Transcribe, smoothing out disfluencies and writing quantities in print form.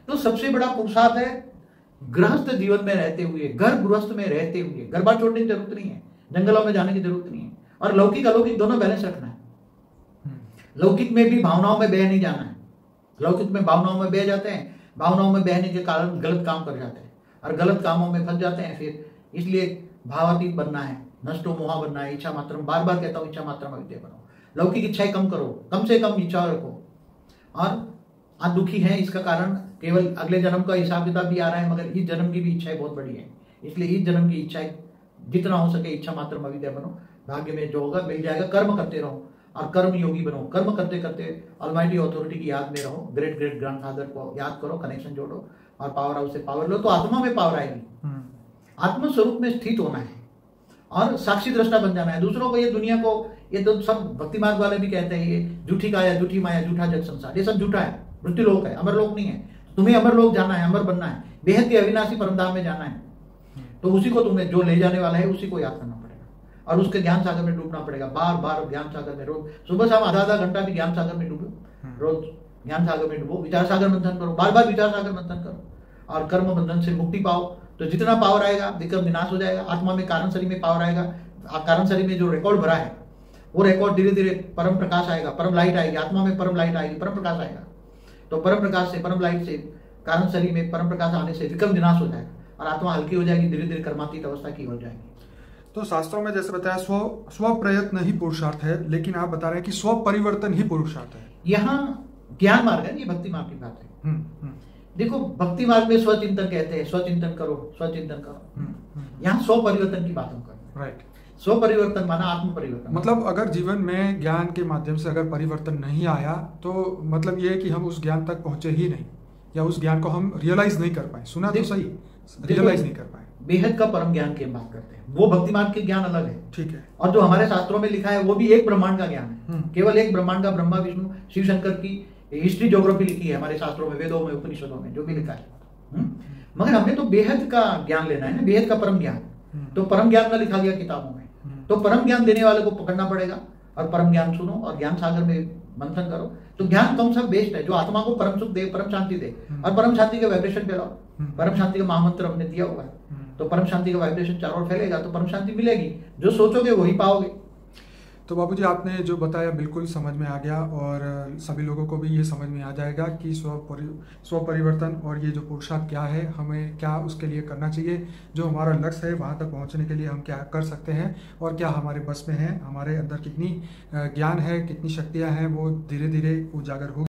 तो सबसे बड़ा पुरुषार्थ है गृहस्थ जीवन में रहते हुए, घर गृहस्थ में रहते हुए, घर बार छोड़ने की जरूरत नहीं है, जंगलों में जाने की जरूरत नहीं है, और लौकिक अलौकिक दोनों बैलेंस रखना है। लौकिक में भी भावनाओं में बह नहीं जाना है। लौकिक में भावनाओं में बह जाते हैं, भावनाओं में बहने के कारण गलत काम कर जाते हैं और गलत कामों में फंस जाते हैं। फिर इसलिए भावातीत बनना है, नष्टो मोहा बनना है, इच्छा मात्रम, बार बार कहता हूँ, इच्छा मात्रम अविद्या बनो। लौकिक इच्छाएं कम करो, कम से कम इच्छा रखो। और आज दुखी है, इसका कारण केवल अगले जन्म का हिसाब किताब भी आ रहा है, मगर इस जन्म की भी इच्छाएं बहुत बड़ी है। इसलिए इस जन्म की इच्छाएं जितना हो सके इच्छा मात्रम अविद्या बनो। भाग्य में जो होगा मिल जाएगा। कर्म करते रहो और कर्म योगी बनो। कर्म करते करते ऑलमाइटी अथॉरिटी की याद में रहो, ग्रेट ग्रेट ग्रैंडफादर को याद करो, कनेक्शन जोड़ो और पावर हाउस से पावर लो, तो आत्मा में पावर आएगी। आत्म स्वरूप में स्थित होना है और साक्षी दृष्टा बन जाना है दूसरों को। ये दुनिया को, ये तो सब भक्ति मार्ग वाले भी कहते हैं, ये झूठी काया, झूठी माया, झूठा जग संसार, ये सब झूठा है। मृत्यु लोक है, अमर लोक नहीं है। तुम्हें अमर लोक जाना है, अमर बनना है, बेहद के अविनाशी परमधाम में जाना है। तो उसी को तुम्हें जो ले जाने वाला है उसी को याद करना पड़ेगा और उसके ज्ञान सागर में डूबना पड़ेगा। बार बार ज्ञान सागर में, रोज सुबह शाम आधा आधा घंटा भी ज्ञान सागर में डूबो, रोज ज्ञान सागर में डूबो, विचार सागर मंथन करो, बार बार विचार सागर मंथन करो और कर्म बंधन से मुक्ति पाओ। तो जितना पावर आएगा विक्रम विनाश हो जाएगा। आत्मा में कारण शरीर में पावर आएगा। कारण शरीर में जो रिकॉर्ड भरा है वो रिकॉर्ड धीरे धीरे परम प्रकाश आएगा, परम लाइट आएगी, आत्मा में परम लाइट आएगी, परम प्रकाश आएगा। तो परम प्रकाश से, परम लाइट से, कारण शरीर में परम प्रकाश आने से विक्रम विनाश हो जाएगा और आत्मा हल्की हो जाएगी, धीरे धीरे कर्मातीत अवस्था की हो जाएगी। तो शास्त्रों में जैसे बताया स्व प्रयत्न ही पुरुषार्थ है, लेकिन आप बता रहे हैं कि स्व परिवर्तन ही पुरुषार्थ है। यहाँ ज्ञान मार्ग है, ये भक्ति मार्ग की बात है। देखो भक्ति मार्ग में स्वचिंतन कहते हैं, स्वचिंतन करो, स्वचिंतन करो। यहाँ स्व परिवर्तन की बात हम कर रहे हैं। राइट। स्व परिवर्तन माना आत्म परिवर्तन। मतलब अगर जीवन में ज्ञान के माध्यम से अगर परिवर्तन नहीं आया तो मतलब ये है कि हम उस ज्ञान तक पहुंचे ही नहीं, या उस ज्ञान को हम रियलाइज नहीं कर पाए। सुना तो सही, रियलाइज नहीं कर पाए। बेहद का परम ज्ञान की हम बात करते हैं, वो भक्ति मार्ग के ज्ञान अलग है। ठीक है। और जो हमारे शास्त्रों में लिखा है वो भी एक ब्रह्मांड का ज्ञान है। केवल एक ब्रह्मांड का, ब्रह्मा विष्णु शिव शंकर की हिस्ट्री ज्योग्राफी लिखी है हमारे शास्त्रों में, वेदों में, उपनिषदों में जो भी लिखा है। मगर हमें तो बेहद का ज्ञान लेना है ना, बेहद का परम ज्ञान। तो परम ज्ञान न लिखा गया किताबों में, तो परम ज्ञान देने वाले को पकड़ना पड़ेगा और परम ज्ञान सुनो और ज्ञान सागर में मंथन करो। तो ज्ञान कौन सा बेस्ट है, जो आत्मा को परम सुख दे, परम शांति दे और परम शांति का वाइब्रेशन फैलाओ। परम शांति का महामंत्र हमने दिया हुआ है, तो परम शांति का वाइब्रेशन चारों ओर फैलेगा तो परम शांति मिलेगी। जो सोचोगे वही पाओगे। तो बाबूजी आपने जो बताया बिल्कुल समझ में आ गया और सभी लोगों को भी ये समझ में आ जाएगा कि स्व परिवर्तन और ये जो पुरुषार्थ क्या है, हमें क्या उसके लिए करना चाहिए, जो हमारा लक्ष्य है वहाँ तक पहुँचने के लिए हम क्या कर सकते हैं और क्या हमारे बस में है, हमारे अंदर कितनी ज्ञान है, कितनी शक्तियाँ हैं, वो धीरे धीरे उजागर होगी।